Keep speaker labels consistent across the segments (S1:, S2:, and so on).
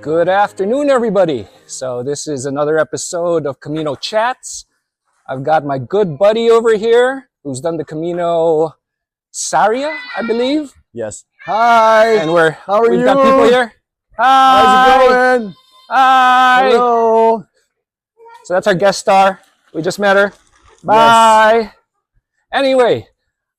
S1: Good afternoon, everybody. So this is another episode of Camino Chats. I've got my good buddy over here who's done the Camino Sarria, I believe.
S2: Yes. Hi.
S1: And
S2: How are
S1: we've
S2: you?
S1: got people here. Hi.
S2: How's it going?
S1: Hi.
S2: Hello.
S1: So that's our guest star. We just met her. Bye.
S2: Yes.
S1: Anyway,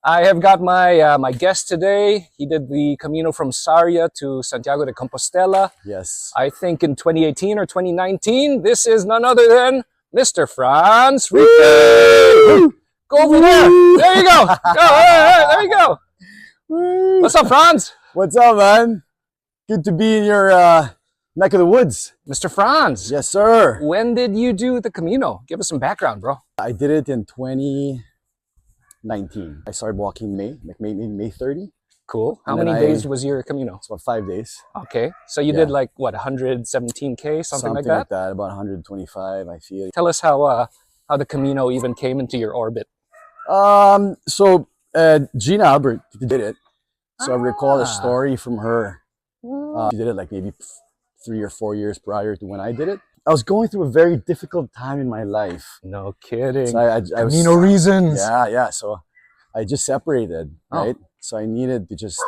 S1: I have got my guest today. He did the Camino from Sarria to Santiago de Compostela.
S2: Yes.
S1: I think in 2018 or 2019. This is none other than Mr. Franz Fricke. Go over there. There you go. There you go.
S2: Woo.
S1: What's up, Franz?
S2: What's up, man? Good to be in your neck of the woods.
S1: Mr. Franz.
S2: Yes, sir.
S1: When did you do the Camino? Give us some background, bro.
S2: I did it in 2019. I started walking May 30.
S1: Cool. How
S2: And
S1: many
S2: then
S1: days was your Camino?
S2: It's about 5 days.
S1: Okay. So you did like, what, 117K, something like that?
S2: About 125, I feel.
S1: Tell us how the Camino even came into your orbit.
S2: So Gina Albert did it. So I recall a story from her. She did it like maybe 3 or 4 years prior to when I did it. I was going through a very difficult time in my life.
S1: No kidding.
S2: So I was,
S1: Camino reasons.
S2: Yeah. So I just separated, right? So I needed to just.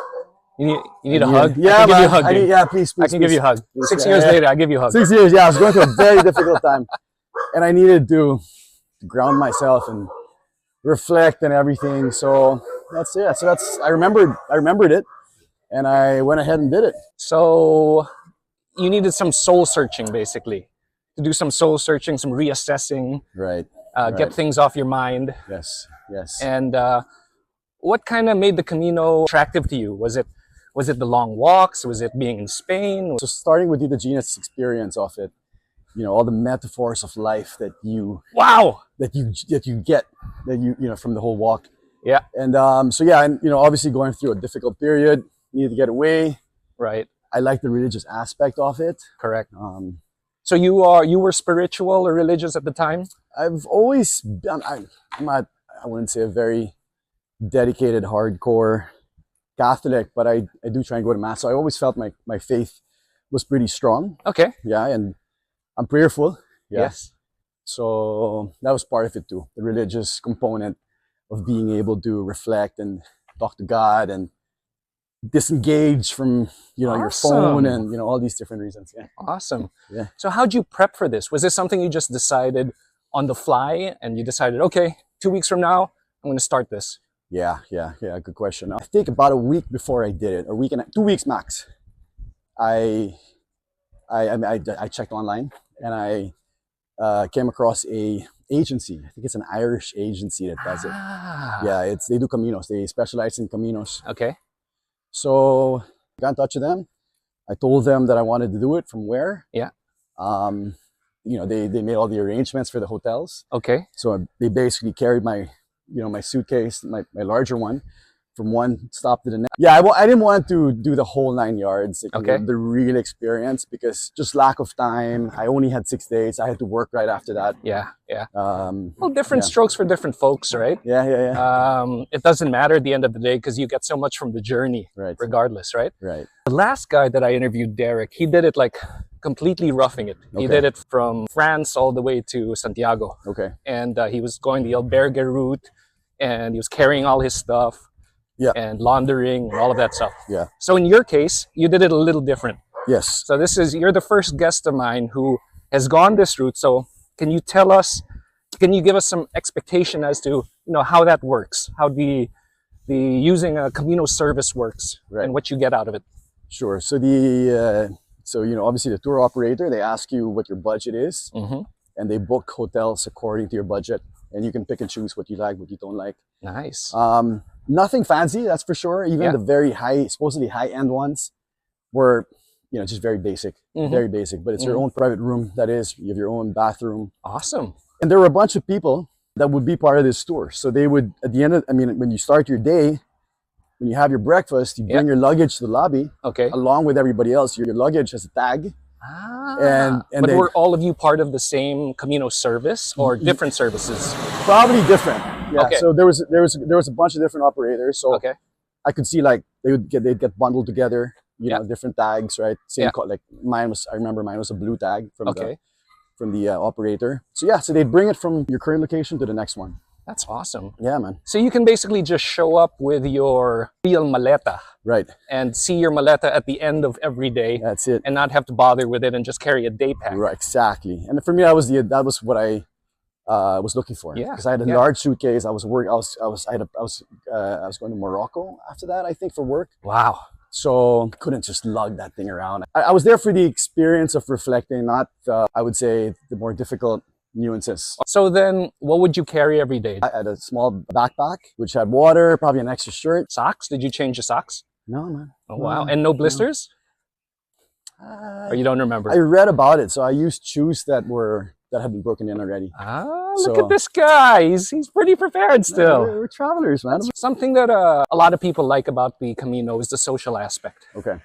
S1: You need a hug?
S2: Yeah,
S1: I can give you a hug, dude.
S2: yeah, please.
S1: I can give you a hug.
S2: Please.
S1: 6 years later, I give you a hug.
S2: 6 years, yeah. I was going through a very difficult time, and I needed to ground myself and reflect and everything. So that's it. So I remembered it, and I went ahead and did it.
S1: So you needed some soul searching, basically, to do some soul searching, some reassessing,
S2: Right.
S1: Get things off your mind.
S2: Yes.
S1: And what kind of made the Camino attractive to you? Was it the long walks? Was it being in Spain?
S2: So starting with the Gina's experience of it, all the metaphors of life that you
S1: Wow.
S2: that you get from the whole walk.
S1: Yeah.
S2: And obviously going through a difficult period, needed to get away.
S1: Right.
S2: I like the religious aspect of it.
S1: Correct. So you were spiritual or religious at the time?
S2: I've always been, I'm not, I wouldn't say a very dedicated, hardcore Catholic, but I do try and go to mass. So I always felt my faith was pretty strong.
S1: Okay.
S2: Yeah, and I'm prayerful. Yeah.
S1: Yes.
S2: So that was part of it too, the religious component of being able to reflect and talk to God and disengage from your phone and all these different reasons. Yeah.
S1: Awesome.
S2: Yeah.
S1: So how'd you prep for this? Was this something you just decided on the fly and you decided, okay, 2 weeks from now I'm going to start this?
S2: Yeah. Good question. I think about a week before I did it, 2 weeks max. I checked online and I came across a agency. I think it's an Irish agency that does it. Yeah, they do Caminos. They specialize in Caminos.
S1: Okay.
S2: So I got in touch with them. I told them that I wanted to do it from where.
S1: Yeah.
S2: They made all the arrangements for the hotels.
S1: Okay.
S2: So they basically carried my suitcase, my larger one, from one stop to the next. Yeah, I didn't want to do the whole 9 yards.
S1: Okay.
S2: The real experience, because just lack of time. I only had 6 days. I had to work right after that.
S1: Yeah.
S2: Well,
S1: different strokes for different folks, right?
S2: Yeah.
S1: It doesn't matter at the end of the day because you get so much from the journey,
S2: Right.
S1: regardless, right?
S2: Right.
S1: The last guy that I interviewed, Derek, he did it like completely roughing it. He did it from France all the way to Santiago.
S2: Okay.
S1: And he was going the albergue route and he was carrying all his stuff.
S2: Yeah.
S1: And laundering and all of that stuff.
S2: Yeah.
S1: So in your case, you did it a little different.
S2: Yes.
S1: So you're the first guest of mine who has gone this route. So can you give us some expectation as to, how that works, how the using a Camino service works,
S2: right,
S1: and what you get out of it?
S2: Sure. So obviously the tour operator, they ask you what your budget is, and they book hotels according to your budget, and you can pick and choose what you like, what you don't like.
S1: Nice.
S2: Nothing fancy, that's for sure. Even the very supposedly high-end ones were, just very basic, very basic. But it's your own private room. That is, you have your own bathroom.
S1: Awesome.
S2: And there were a bunch of people that would be part of this tour. So they would, at the end of, when you start your day, when you have your breakfast, you bring your luggage to the lobby.
S1: Okay.
S2: Along with everybody else. Your luggage has a tag.
S1: But were all of you part of the same Camino service or different services?
S2: Probably different. Yeah.
S1: Okay.
S2: So there was a bunch of different operators. So
S1: okay.
S2: I could see like they'd get bundled together. you know, different tags, right? Same
S1: Yeah.
S2: like mine was, I remember mine was a blue tag from
S1: Okay.
S2: the operator. So yeah, so they'd bring it from your current location to the next one.
S1: That's awesome.
S2: Yeah, man.
S1: So you can basically just show up with your real maleta
S2: Right.
S1: and see your maleta at the end of every day
S2: That's it.
S1: and not have to bother with it and just carry a day pack.
S2: Right, exactly. And for me, that was what I was looking for.
S1: Yeah,
S2: because I had a large suitcase. I was going to Morocco after that, I think, for work.
S1: Wow.
S2: So couldn't just lug that thing around. I was there for the experience of reflecting, not I would say the more difficult nuances.
S1: So then what would you carry every day?
S2: I had a small backpack which had water, probably an extra shirt.
S1: Socks? Did you change the socks?
S2: No, man.
S1: Oh, wow. And no blisters? Or you don't remember?
S2: I read about it, so I used shoes that had been broken in already.
S1: Ah, look at this guy. He's pretty prepared still.
S2: We're travelers, man.
S1: Something that a lot of people like about the Camino is the social aspect.
S2: Okay.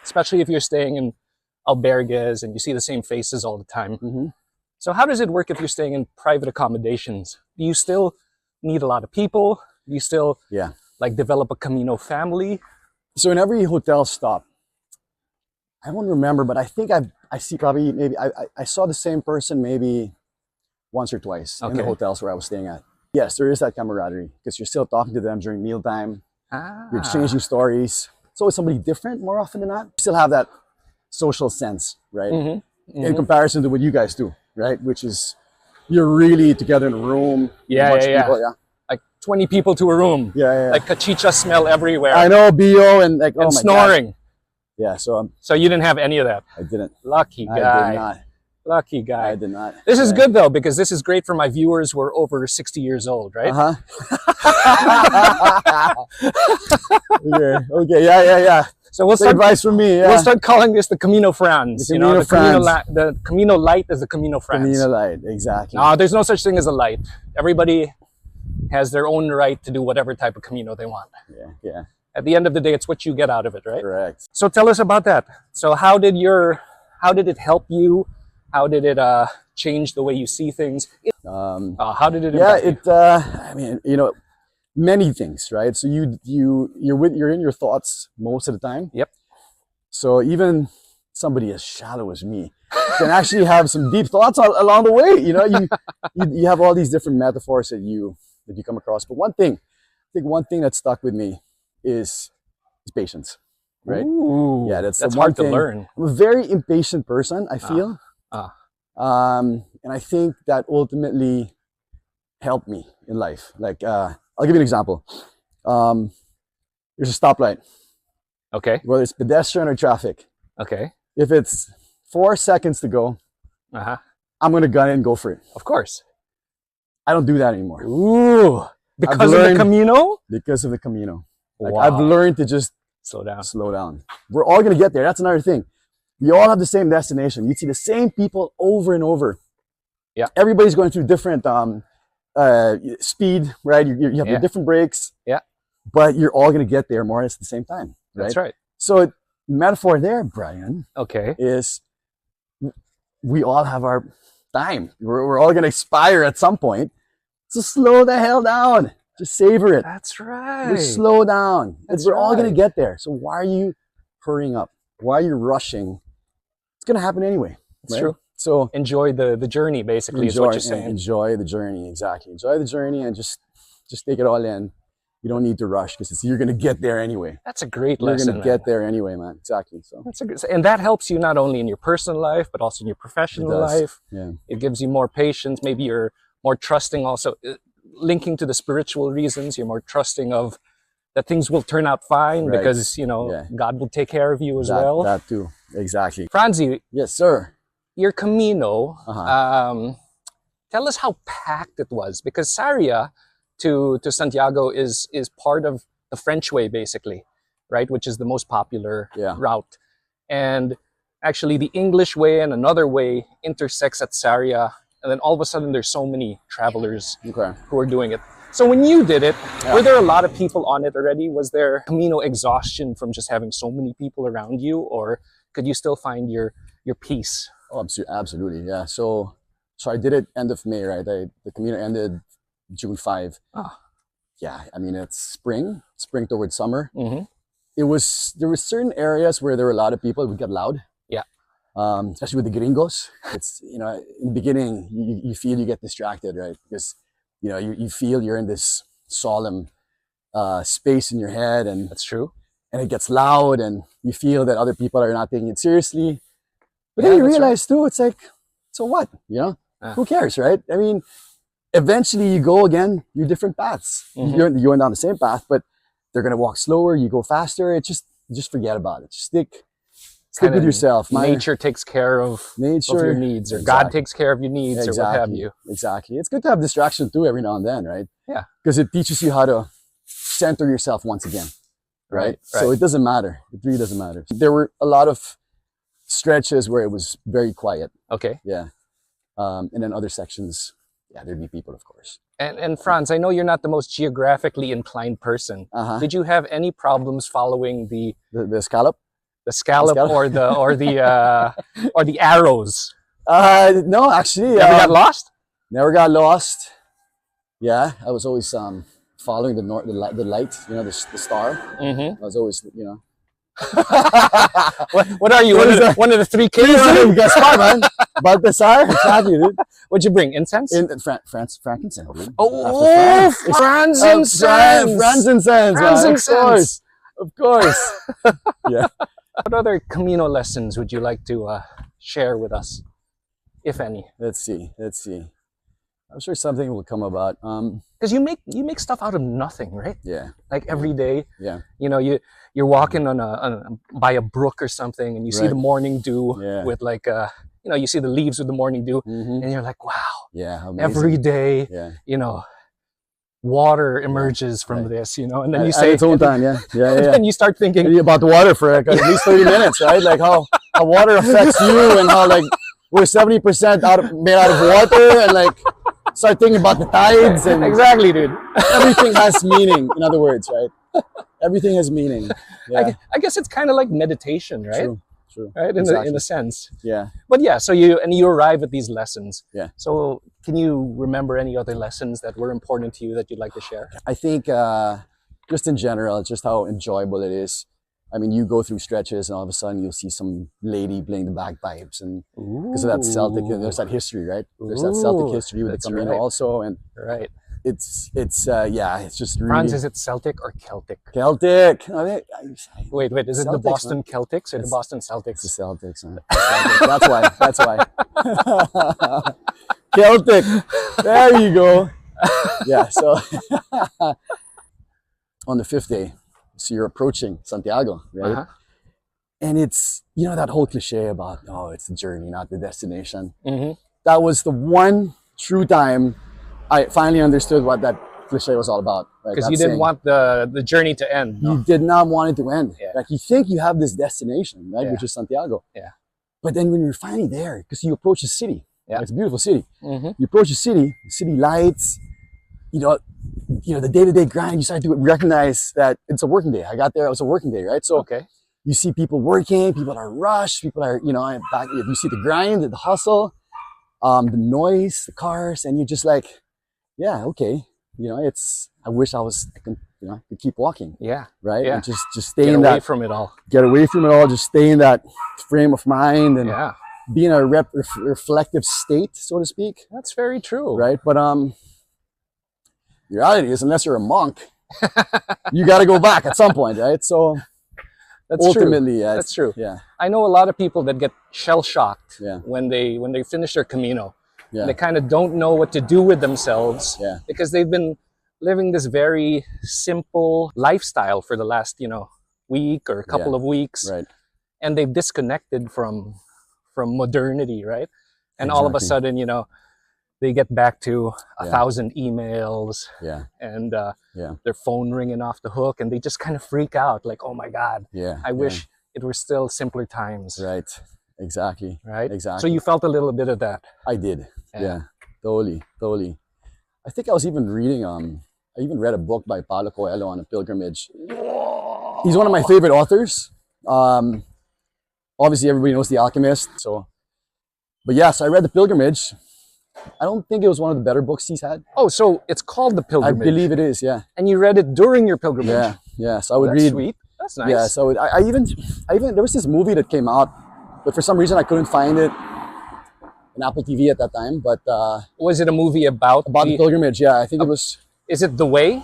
S1: Especially if you're staying in albergues and you see the same faces all the time.
S2: Mm-hmm.
S1: So how does it work if you're staying in private accommodations? Do you still meet a lot of people? Do you still like develop a Camino family?
S2: So in every hotel stop, I won't remember, but I think I see probably maybe I saw the same person maybe once or twice in the hotels where I was staying at. Yes, there is that camaraderie because you're still talking to them during mealtime. You're exchanging stories. It's always somebody different more often than not. You still have that social sense, right? Mm-hmm. In comparison to what you guys do, right? Which is you're really together in a room. People,
S1: like 20 people to a room. Like cachicha smell everywhere.
S2: I know, BO and like
S1: and snoring.
S2: God. Yeah, so
S1: you didn't have any of that.
S2: I didn't.
S1: Lucky guy.
S2: I did not.
S1: Lucky guy.
S2: I did not.
S1: This is good though, because this is great for my viewers who are over 60 years old, right?
S2: Okay. Yeah.
S1: So we'll start,
S2: advice from me. Yeah.
S1: We'll start calling this the Camino Franz.
S2: The Camino Franz.
S1: The Camino Light is the Camino Franz.
S2: Camino Light, exactly.
S1: No, there's no such thing as a light. Everybody has their own right to do whatever type of Camino they want.
S2: Yeah.
S1: At the end of the day, it's what you get out of it, right?
S2: Correct.
S1: So tell us about that. So how did it help you? How did it change the way you see things? How did it impact you?
S2: I mean, you know, many things, right? So you're in your thoughts most of the time.
S1: Yep.
S2: So even somebody as shallow as me can actually have some deep thoughts along the way. You know, you have all these different metaphors that you come across. But one thing that stuck with me is patience, right?
S1: Ooh,
S2: yeah, that's
S1: hard to learn.
S2: I'm a very impatient person, I feel. And I think that ultimately helped me in life. Like, I'll give you an example. There's a stoplight.
S1: Okay.
S2: Whether it's pedestrian or traffic.
S1: Okay.
S2: If it's 4 seconds to go, I'm going to gun it and go for it.
S1: Of course.
S2: I don't do that anymore.
S1: Ooh. Because of the Camino?
S2: Because of the Camino. Like,
S1: wow.
S2: I've learned to just slow down. We're all going to get there. That's another thing. We all have the same destination. You see the same people over and over.
S1: Yeah.
S2: Everybody's going through different speed, right? You have your different breaks.
S1: Yeah.
S2: But you're all going to get there more or less at the same time. Right?
S1: That's right.
S2: So metaphor there, Brian, is we all have our time. We're all going to expire at some point. So slow the hell down. Just savor it.
S1: That's right.
S2: Just slow down. We're all going to get there. So why are you hurrying up? Why are you rushing? It's going to happen anyway.
S1: That's true.
S2: So
S1: enjoy the journey, basically, is what you're saying.
S2: Enjoy the journey, exactly. Enjoy the journey and just take it all in. You don't need to rush because you're going to get there anyway.
S1: That's a great lesson.
S2: You're going to get there anyway, man. Exactly. So
S1: that's and that helps you not only in your personal life, but also in your professional life.
S2: Yeah.
S1: It gives you more patience. Maybe you're more trusting also. Linking to the spiritual reasons, you're more trusting of that things will turn out fine because, you know, God will take care of you as well.
S2: That too. Exactly.
S1: Franzi.
S2: Yes, sir.
S1: Your Camino, tell us how packed it was, because Sarria to Santiago is part of the French way, basically, right? Which is the most popular route. And actually the English way and another way intersects at Sarria. And then all of a sudden there's so many travelers who are doing it. So when you did it, were there a lot of people on it already? Was there Camino exhaustion from just having so many people around you, or could you still find your peace?
S2: Oh, absolutely, yeah. So I did it end of May, right? The Camino ended June 5. Yeah, I mean, it's spring towards summer. there were certain areas where there were a lot of people. It would get loud.
S1: Yeah.
S2: Especially with the gringos. It's, you know, in the beginning, you feel you get distracted, right? Because, you know, you feel you're in this solemn space in your head, and
S1: That's true.
S2: and it gets loud, and you feel that other people are not taking it seriously. But
S1: Yeah,
S2: then you
S1: that's
S2: realize too, it's like, so what? You know,
S1: Ah.
S2: who cares, right? I mean, eventually you go again, your different paths. You're going down the same path, but they're gonna walk slower. You go faster. It just forget about it. Just stick with
S1: Kinda
S2: yourself.
S1: Nature takes care of your needs, or God takes care of your needs, or what have you.
S2: Exactly. It's good to have distraction too every now and then, right?
S1: Yeah.
S2: Because it teaches you how to center yourself once again, right? So it doesn't matter. It really doesn't matter. There were a lot of stretches where it was very quiet.
S1: Okay.
S2: Yeah. And then other sections, yeah, there'd be people, of course.
S1: And Franz, I know you're not the most geographically inclined person. Did you have any problems following the
S2: scallop?
S1: The scallop or the or the arrows?
S2: No, actually.
S1: Never got lost?
S2: Never got lost. Yeah, I was always following the light, you know, the star. I was always, you know.
S1: what are you? One of the three kings?
S2: You got smart, man. Balthasar? Exactly, dude.
S1: What'd you bring? Incense?
S2: Frankincense, dude.
S1: Oh, frankincense!
S2: Frankincense, of course. Yeah.
S1: What other Camino lessons would you like to share with us, if any?
S2: Let's see. I'm sure something will come about.
S1: Because you make stuff out of nothing, right?
S2: Yeah.
S1: Like every day.
S2: Yeah.
S1: You know, you're walking by a brook or something, and you see the morning dew with like you know, you see the leaves with the morning dew, and you're like, wow.
S2: Yeah. Amazing.
S1: Every day.
S2: Yeah.
S1: You know, water emerges from this, you know, and then you
S2: say at its own time, yeah.
S1: And you start thinking
S2: about the water for like at least 30 minutes, right? Like how water affects you, and how like we're 70% made out of water, and like start thinking about the tides, and
S1: exactly, dude.
S2: Everything has meaning. In other words, right? Everything has meaning. Yeah.
S1: I guess it's kind of like meditation, right?
S2: True.
S1: Right, in a sense.
S2: Yeah.
S1: But yeah, so you arrive at these lessons.
S2: Yeah.
S1: So can you remember any other lessons that were important to you that you'd like to share?
S2: I think just in general, just how enjoyable it is. I mean, you go through stretches, and all of a sudden you'll see some lady playing the bagpipes, and because of that Celtic, there's that history, right? There's that Celtic history with the Camino also, and it's just really.
S1: Franz, is it Celtic or Celtic?
S2: Celtic.
S1: Wait, is it the Boston Celtics or the Boston Celtics?
S2: The Celtics. That's why. Celtic. There you go. Yeah. So on the 5th day, so you're approaching Santiago, right? And it's, you know, that whole cliche about, oh, it's the journey, not the destination. That was the one true time I finally understood what that cliche was all about.
S1: Because you didn't want the journey to end.
S2: You did not want it to end. Like, you think you have this destination, right, which is Santiago.
S1: Yeah.
S2: But then when you're finally there, because you approach the city, it's a beautiful city. You approach the city lights, you know, the day-to-day grind, you start to recognize that it's a working day. I got there, it was a working day, right? So you see people working, people are rushed, people are, you know, you see the grind, the hustle, the noise, the cars, and you're just like, yeah, okay. You know, I wish I could keep walking. Yeah. Right? Yeah. And just stay in that. Get away from it all. Get away from it all, just stay in that frame of mind, and be in a reflective state, so to speak.
S1: That's very true.
S2: Right? But the reality is, unless you're a monk, you got to go back at some point, right? So
S1: that's
S2: ultimately,
S1: true.
S2: Yeah,
S1: that's true.
S2: Yeah.
S1: I know a lot of people that get shell-shocked when they finish their Camino. Yeah. They kind of don't know what to do with themselves because they've been living this very simple lifestyle for the last, week or a couple of weeks. Right. And they've disconnected from modernity, right? And all of a sudden, they get back to 1,000 emails and their phone ringing off the hook, and they just kind of freak out like, oh my God, I wish it were still simpler times.
S2: Right. Exactly.
S1: Right.
S2: Exactly.
S1: So you felt a little bit of that.
S2: I did. Yeah. Totally. I think I was even reading, I even read a book by Paulo Coelho on a pilgrimage. Whoa. He's one of my favorite authors. Obviously everybody knows The Alchemist. But yes, I read The Pilgrimage. I don't think it was one of the better books he's had. Oh, so it's called The Pilgrimage. I believe it is, yeah. And you read it during your pilgrimage? Yeah. So I would read. Sweet.
S1: That's nice.
S2: Yeah, so I even there was this movie that came out, but for some reason I couldn't find it in Apple TV at that time. But
S1: Was it a movie about
S2: the pilgrimage, yeah, I think it was.
S1: Is it The Way?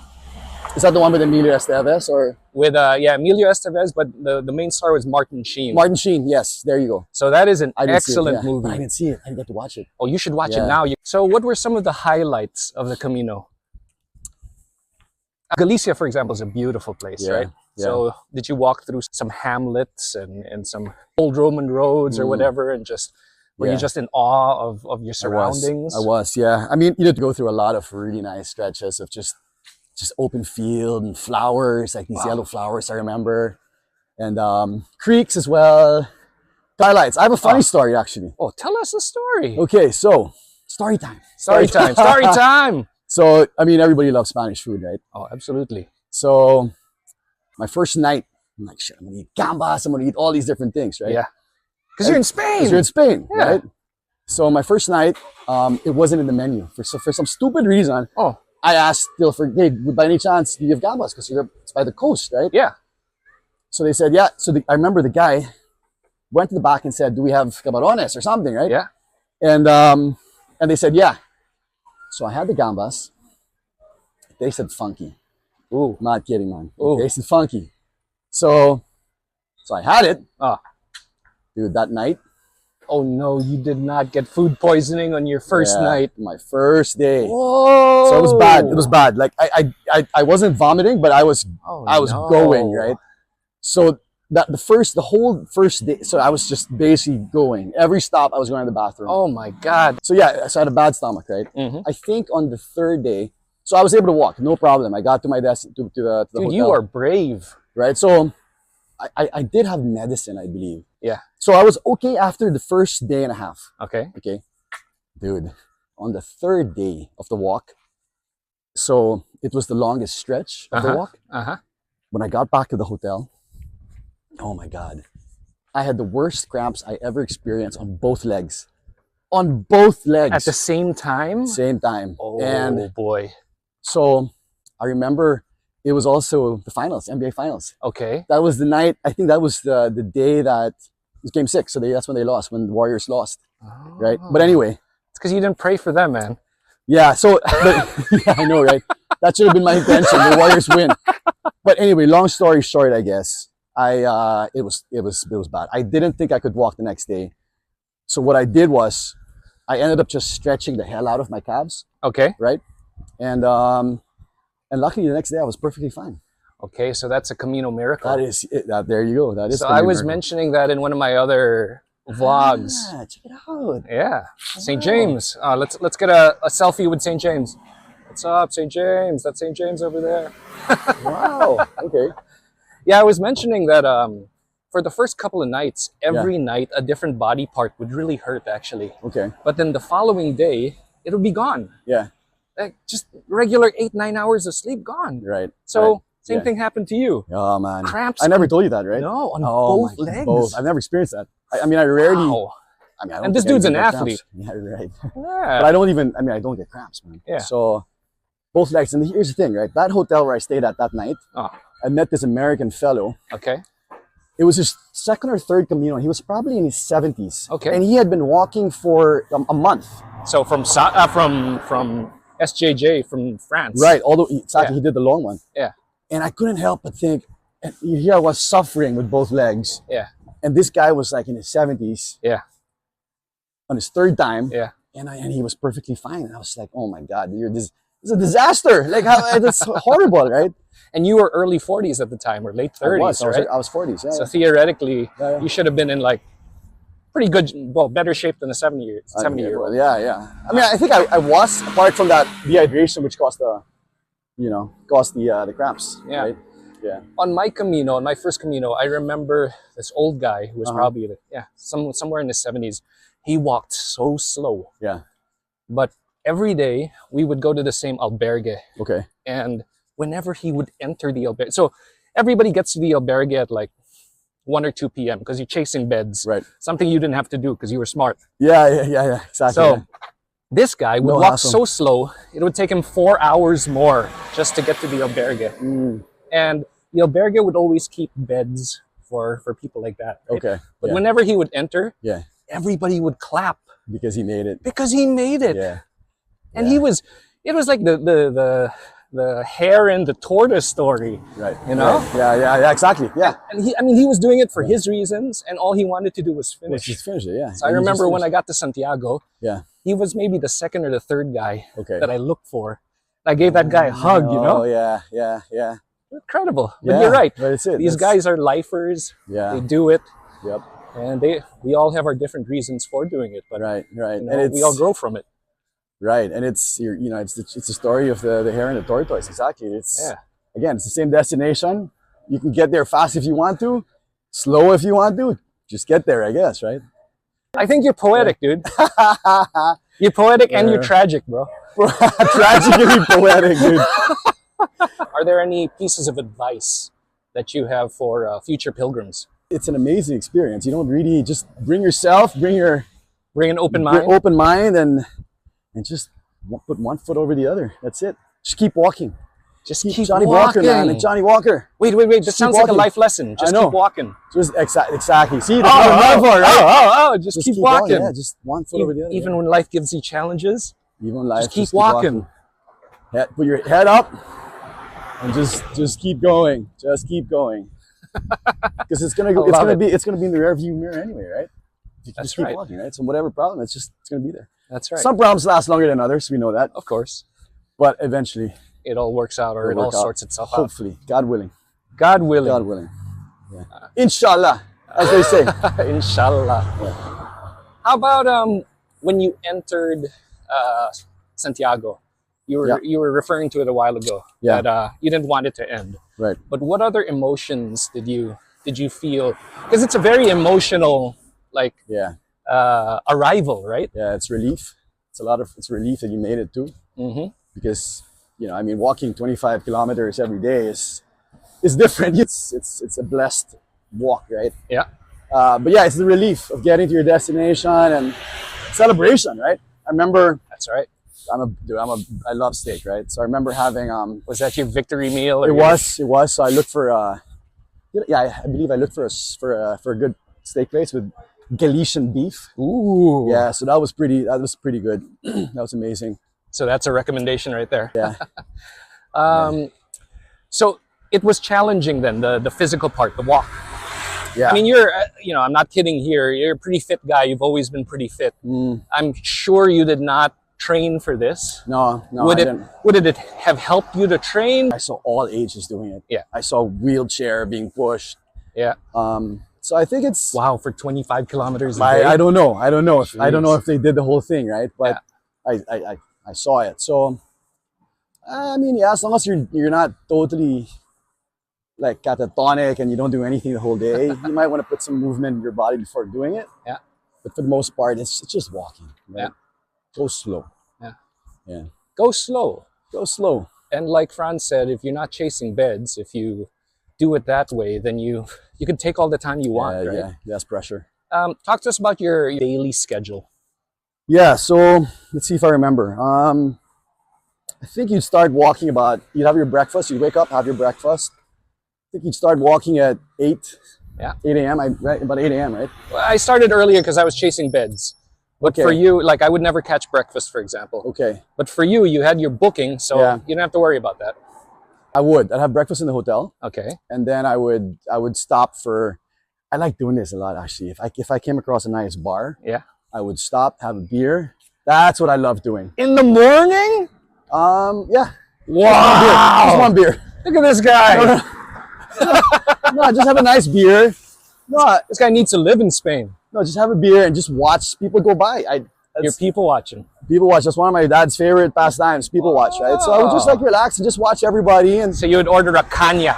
S2: Is that the one with Emilio Estevez or
S1: With yeah, Emilio Estevez, but the main star was Martin Sheen.
S2: Martin Sheen? Yes, there you go.
S1: So that is an
S2: I didn't see it,
S1: excellent
S2: yeah.
S1: movie.
S2: I didn't see it. I didn't get to watch it.
S1: Oh, you should watch
S2: Yeah.
S1: it now. So what were some of the highlights of the Camino? Galicia, for example, is a beautiful place,
S2: Yeah,
S1: right?
S2: yeah.
S1: So did you walk through some hamlets and some old Roman roads or whatever, and just were you
S2: Yeah.
S1: just in awe of your surroundings?
S2: I was, yeah. I mean, you had to go through a lot of really nice stretches of just open field and flowers, like these yellow flowers, I remember. And creeks as well. Highlights. I have a funny story, actually.
S1: Oh, tell us a story.
S2: Okay, so story time.
S1: Story time. Story time.
S2: So, I mean, everybody loves Spanish food, right?
S1: Oh, absolutely.
S2: So, my first night, I'm like, shit, I'm gonna eat gambas, I'm gonna eat all these different things, right?
S1: Yeah. Because you're in Spain.
S2: Because you're in Spain,
S1: Yeah.
S2: right? So, my first night, it wasn't in the menu. For some stupid reason,
S1: Oh,
S2: I asked still for, hey, by any chance, do you have gambas? Because it's by the coast, right?
S1: yeah.
S2: So they said, yeah. So I remember the guy went to the back and said, do we have camarones or something, right?
S1: Yeah.
S2: And they said, yeah. So I had the gambas. They said funky.
S1: Ooh.
S2: I'm not kidding, man.
S1: Ooh.
S2: They tasted funky. So I had it.
S1: Ah.
S2: Dude, that night.
S1: Oh no, you did not get food poisoning on your first
S2: yeah,
S1: night.
S2: My first day.
S1: Whoa.
S2: So it was bad. It was bad. Like I wasn't vomiting, but I was
S1: no.
S2: going, right? So the whole first day, so I was just basically going. Every stop I was going to the bathroom.
S1: Oh my God.
S2: So yeah, so I had a bad stomach, right?
S1: Mhm.
S2: I think on the third day, so I was able to walk, no problem. I got to my desk to the
S1: Dude,
S2: hotel.
S1: you are brave.
S2: Right? So I did have medicine, I believe.
S1: Yeah.
S2: So I was okay after the first day and a half.
S1: Okay.
S2: Okay. Dude, on the third day of the walk, so it was the longest stretch of the walk.
S1: Uh-huh.
S2: When I got back to the hotel, oh my God, I had the worst cramps I ever experienced on both legs. On both legs.
S1: At the same time?
S2: Same time.
S1: Oh
S2: And
S1: boy.
S2: so I remember it was also the finals, NBA finals.
S1: Okay.
S2: That was the night, I think that was the day that it was game 6. So that's when they lost, when the Warriors lost. Right? But anyway.
S1: It's because you didn't pray for them, man.
S2: Yeah, so, but, yeah, I know, right? That should have been my intention. The Warriors win. But anyway, long story short, I guess, it was bad. I didn't think I could walk the next day. So what I did was, I ended up just stretching the hell out of my calves,
S1: Okay.
S2: right? And luckily the next day I was perfectly fine.
S1: Okay, so that's a Camino miracle.
S2: That is it. There you go. That is.
S1: So
S2: the
S1: I was
S2: miracle.
S1: mentioning that in one of my other vlogs.
S2: Ah, check it out.
S1: Yeah. St. James. Let's get a selfie with St. James. What's up, St. James? That's St. James over there.
S2: Wow. Okay.
S1: Yeah, I was mentioning that for the first couple of nights, every night a different body part would really hurt actually.
S2: Okay.
S1: But then the following day, it would be gone.
S2: Yeah.
S1: Like just regular 8-9 hours of sleep gone.
S2: Right.
S1: So
S2: right.
S1: same thing happened to you.
S2: Oh man.
S1: Cramps.
S2: I never told you that, right?
S1: No, on
S2: Oh,
S1: both legs.
S2: Both. I've never experienced that. I mean, I rarely.
S1: Wow.
S2: I mean, I don't
S1: And this
S2: think I
S1: dude's
S2: even
S1: an
S2: get
S1: athlete.
S2: cramps. Yeah, right.
S1: Yeah.
S2: But I don't even. I mean, I don't get cramps, man.
S1: Yeah.
S2: So both legs. And here's the thing, right? That hotel where I stayed at that night,
S1: Oh,
S2: I met this American fellow.
S1: okay.
S2: It was his second or third Camino. He was probably in his 70s.
S1: Okay.
S2: And he had been walking for a month.
S1: So from SJJ from France.
S2: Right. Although exactly
S1: Yeah.
S2: he did the long one.
S1: Yeah.
S2: And I couldn't help but think, and here I was suffering with both legs.
S1: Yeah.
S2: And this guy was like in his 70s.
S1: Yeah.
S2: On his third time.
S1: Yeah.
S2: And he was perfectly fine. And I was like, oh my God, this is a disaster. Like, how, that's horrible, right?
S1: And you were early 40s at the time, or late 30s, right?
S2: I was 40s, yeah.
S1: So theoretically,
S2: Yeah.
S1: you should have been in like pretty good, well, better shape than a 70-year-old.
S2: Yeah. I mean, I think I was, apart from that dehydration, which caused the cramps.
S1: Yeah.
S2: Right? Yeah.
S1: On my Camino, on my first Camino, I remember this old guy who was probably, somewhere in his 70s. He walked so slow.
S2: Yeah.
S1: But every day we would go to the same albergue.
S2: Okay.
S1: And whenever he would enter the albergue, so everybody gets to the albergue at like 1 or 2 p.m. because you're chasing beds.
S2: Right.
S1: Something you didn't have to do because you were smart.
S2: Yeah. Exactly.
S1: So this guy would
S2: No
S1: walk
S2: hassle.
S1: so slow, it would take him 4 hours more just to get to the albergue. And the albergue would always keep beds for people like that. Right?
S2: Okay.
S1: But
S2: yeah.
S1: whenever he would enter,
S2: Yeah.
S1: everybody would clap
S2: Because he made it.
S1: because he made it.
S2: Yeah.
S1: And
S2: Yeah.
S1: it was like the hare and the tortoise story.
S2: Right.
S1: You know?
S2: Right. Yeah. Exactly. Yeah.
S1: And he was doing it for his reasons, and all he wanted to do was
S2: Let's
S1: finish.
S2: just finish it. Yeah.
S1: So I
S2: And he
S1: remember
S2: just
S1: when I
S2: finished.
S1: got to Santiago,
S2: Yeah.
S1: he was maybe the second or the third guy
S2: Okay.
S1: that I looked for. I gave that guy a hug, you know?
S2: Oh yeah. Yeah.
S1: Incredible. But
S2: Yeah,
S1: you're right.
S2: But it's it.
S1: These guys are lifers.
S2: Yeah.
S1: They do it,
S2: Yep.
S1: and we all have our different reasons for doing it, but
S2: Right.
S1: you know,
S2: And
S1: we all grow from it.
S2: Right, and it's it's the story of the hare and the tortoise. Exactly. It's
S1: Yeah.
S2: again, it's the same destination. You can get there fast if you want to, slow if you want to. Just get there, I guess, right?
S1: I think you're poetic, dude. You're poetic and you're tragic, bro.
S2: Tragically poetic, dude.
S1: Are there any pieces of advice that you have for future pilgrims?
S2: It's an amazing experience. You don't really just bring yourself, bring
S1: Bring an open mind.
S2: open mind, and just put one foot over the other. That's it. Just keep walking.
S1: Just keep
S2: Johnny
S1: walking.
S2: Walker, man. Like Johnny Walker.
S1: Wait. This
S2: Just
S1: sounds
S2: keep
S1: like a
S2: walking.
S1: life lesson. Just
S2: I know.
S1: keep walking.
S2: Just exactly. See, that's what I'm known for, right?
S1: Just keep
S2: going,
S1: walking.
S2: yeah, just one foot over the other.
S1: Even when life gives you challenges,
S2: Even life,
S1: just keep walking.
S2: Put your head up and just keep going. Just keep going. Because it's gonna
S1: I love
S2: be in the rearview mirror anyway, right? You can
S1: That's
S2: just keep
S1: right.
S2: walking, right? So whatever problem, it's gonna be there.
S1: That's right.
S2: Some problems last longer than others, we know that.
S1: Of course.
S2: But eventually,
S1: It all works out, or it
S2: it'll
S1: all
S2: work out.
S1: sorts itself out.
S2: Hopefully, God willing.
S1: God willing.
S2: God willing. Yeah. Inshallah, as they say.
S1: Inshallah. How about when you entered Santiago? You were referring to it a while ago.
S2: Yeah.
S1: That you didn't want it to end.
S2: Right.
S1: But what other emotions did you feel? Because it's a very emotional
S2: Yeah.
S1: arrival, right?
S2: Yeah. It's relief. It's relief that you made it too.
S1: Mm-hmm.
S2: Because walking 25 kilometers every day is different. It's a blessed walk, right?
S1: Yeah.
S2: But yeah, it's the relief of getting to your destination and celebration, right? I remember
S1: That's right.
S2: I love steak, right? So I remember having
S1: Was that your victory meal? Or
S2: it was. So I looked for I believe I looked for a good steak place with Galician beef.
S1: Ooh.
S2: Yeah, so that was pretty good. That was amazing.
S1: So that's a recommendation right there.
S2: Yeah.
S1: So it was challenging then, the physical part, the walk.
S2: Yeah.
S1: I mean, you're, I'm not kidding here. You're a pretty fit guy. You've always been pretty fit. I'm sure you did not train for this.
S2: No,
S1: Would
S2: I
S1: it
S2: didn't.
S1: would it have helped you to train?
S2: I saw all ages doing it.
S1: Yeah.
S2: I saw wheelchair being pushed.
S1: Yeah.
S2: So I think it's.
S1: Wow, for 25 kilometers a day.
S2: I don't know. I don't know
S1: Jeez.
S2: if they did the whole thing, right? But I saw it. So I mean, yeah, as long as you're not totally like catatonic and you don't do anything the whole day, you might want to put some movement in your body before doing it.
S1: Yeah.
S2: But for the most part, it's just walking. Right?
S1: Yeah.
S2: Go slow.
S1: Yeah.
S2: Yeah.
S1: Go slow.
S2: Go slow.
S1: And like Franz said, if you're not chasing beds, if you do it that way, then you can take all the time you want, right?
S2: Yeah. Less pressure.
S1: Talk to us about your daily schedule.
S2: Yeah, so let's see if I remember. I think you'd start walking you'd have your breakfast, you'd wake up, have your breakfast. I think you'd start walking at 8 a.m., right? About 8 a.m., right?
S1: Well, I started earlier because I was chasing beds. But
S2: Okay.
S1: for you, like I would never catch breakfast, for example.
S2: Okay,
S1: But for you, you had your booking, so
S2: Yeah.
S1: you don't have to worry about that.
S2: I'd have breakfast in the hotel,
S1: Okay.
S2: and then I would stop I like doing this a lot, actually. If I came across a nice bar,
S1: Yeah.
S2: I would stop, have a beer. That's what I love doing.
S1: In the morning?
S2: Yeah.
S1: Wow.
S2: Just one beer.
S1: Look at this guy.
S2: No, just have a nice beer. No,
S1: This guy needs to live in Spain.
S2: no, just have a beer and just watch people go by.
S1: You're people watching.
S2: People watch. That's one of my dad's favorite pastimes. People watch, right? So I would just like relax and just watch everybody and
S1: So you would order a caña.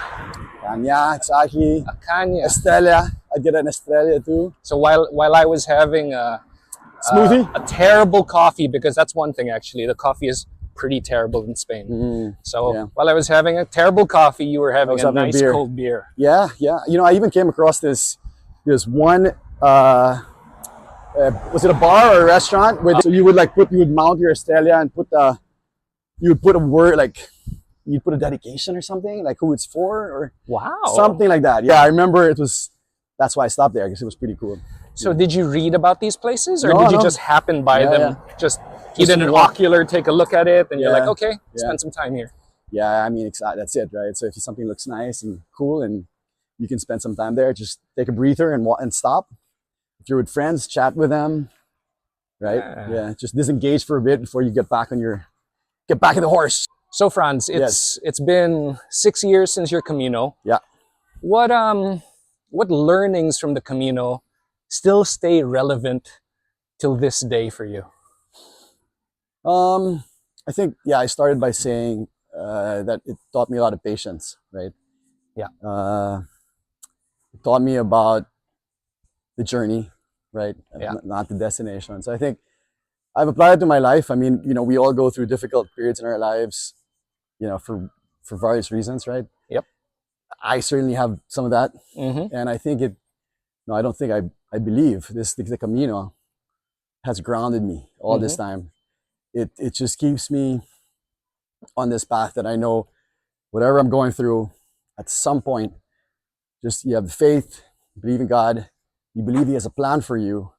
S2: yeah, exactly.
S1: A caña.
S2: Estrella. I'd get an Estrella too.
S1: So while I was having a
S2: Smoothie.
S1: a terrible coffee, because that's one thing actually, the coffee is pretty terrible in Spain. So
S2: yeah.
S1: while I was having a terrible coffee, you were having
S2: was
S1: a
S2: having a
S1: nice
S2: beer.
S1: cold beer.
S2: Yeah. I even came across this one. Was it a bar or a restaurant where so you would mount your Estrella and you would put a word like you put a dedication or something, like who it's for or
S1: Wow.
S2: something like that. Yeah, I remember that's why I stopped there because it was pretty cool.
S1: So did you read about these places, or
S2: No,
S1: did you
S2: no.
S1: just happen by
S2: Yeah,
S1: them?
S2: yeah.
S1: Just you did an
S2: walk.
S1: ocular, take a look at it, and you're
S2: Yeah,
S1: like, okay,
S2: yeah.
S1: spend some time here.
S2: Yeah, I mean, that's it, right? So if something looks nice and cool and you can spend some time there, just take a breather and stop. If you're with friends, chat with them, right? Yeah, just disengage for a bit before you get back in the horse.
S1: So Franz, it's been 6 years since your Camino.
S2: Yeah.
S1: What learnings from the Camino still stay relevant till this day for you?
S2: I think, I started by saying that it taught me a lot of patience, right?
S1: Yeah.
S2: It taught me about the journey, right?
S1: Yeah.
S2: Not the destination. So I think I've applied it to my life. I mean, we all go through difficult periods in our lives, for various reasons, right?
S1: Yep.
S2: I certainly have some of that.
S1: Mm-hmm.
S2: And I think I don't think I believe the Camino has grounded me all this time. It just keeps me on this path that I know whatever I'm going through, at some point, just you have faith, believe in God, you believe He has a plan for you,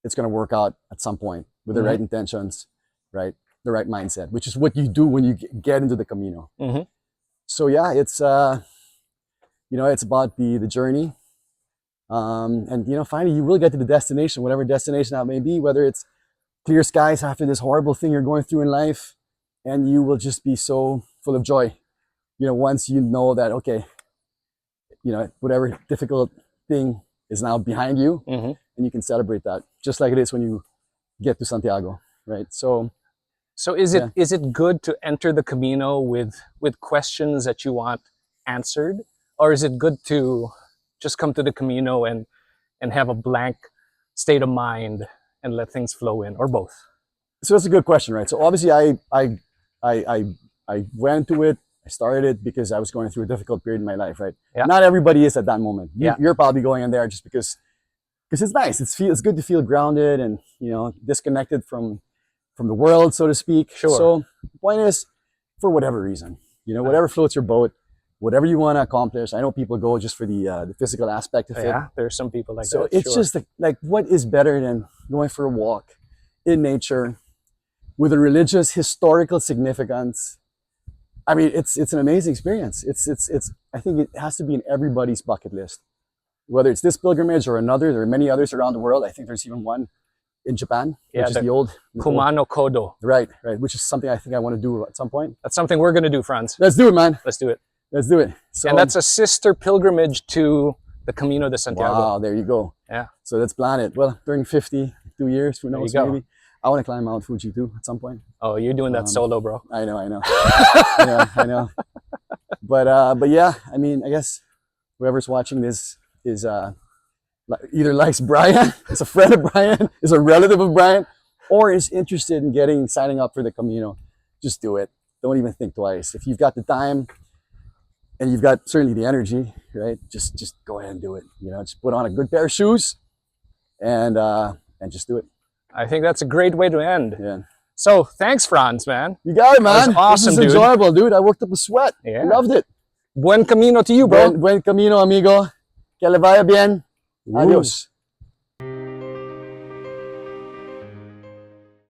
S2: it's going to work out at some point with the right intentions, right? The right mindset, which is what you do when you get into the Camino. So yeah, it's it's about the journey, and finally you will get to the destination, whatever destination that may be, whether it's clear skies after this horrible thing you're going through in life, and you will just be so full of joy, once you know that, okay, whatever difficult thing is now behind you, and you can celebrate that, just like it is when you get to Santiago, right? So
S1: is it good to enter the Camino with questions that you want answered, or is it good to just come to the Camino and have a blank state of mind and let things flow in, or both?
S2: So that's a good question, right? So obviously I went to it, I started it because I was going through a difficult period in my life, right?
S1: Yeah.
S2: Not everybody is at that moment.
S1: Yeah.
S2: You're probably going in there just because it's nice. It's good to feel grounded and, disconnected from the world, so to speak.
S1: Sure.
S2: So the point is, for whatever reason, whatever floats your boat, whatever you want to accomplish. I know people go just for the physical aspect of it.
S1: Yeah, there are some people like that.
S2: So it's just like, what is better than going for a walk in nature with a religious, historical significance? I mean, it's an amazing experience. I think it has to be in everybody's bucket list, whether it's this pilgrimage or another. There are many others around the world. I think there's even one in Japan, which is the old
S1: Kumano Kodo.
S2: Right, which is something I think I want to do at some point.
S1: That's something we're going to do, Franz.
S2: Let's do it, man.
S1: Let's do it.
S2: Let's do it. So,
S1: and that's a sister pilgrimage to the Camino de Santiago.
S2: Wow, there you go.
S1: Yeah. So
S2: let's plan it. Well, during 52 years, who knows, maybe. I want to climb Mount Fuji too at some point.
S1: Oh, you're doing that solo, bro.
S2: I know. I know. But yeah, I mean, I guess whoever's watching this is either likes Brian, is a friend of Brian, is a relative of Brian, or is interested in signing up for the Camino. Just do it. Don't even think twice. If you've got the time and you've got certainly the energy, right? Just go ahead and do it. Just put on a good pair of shoes and just do it.
S1: I think that's a great way to end.
S2: Yeah.
S1: So thanks, Franz, man.
S2: You got it, man.
S1: That was awesome,
S2: this is enjoyable, dude. I worked up a sweat.
S1: Yeah.
S2: Loved it.
S1: Buen Camino to you, bro.
S2: Buen Camino, amigo. Que le vaya bien. Adios.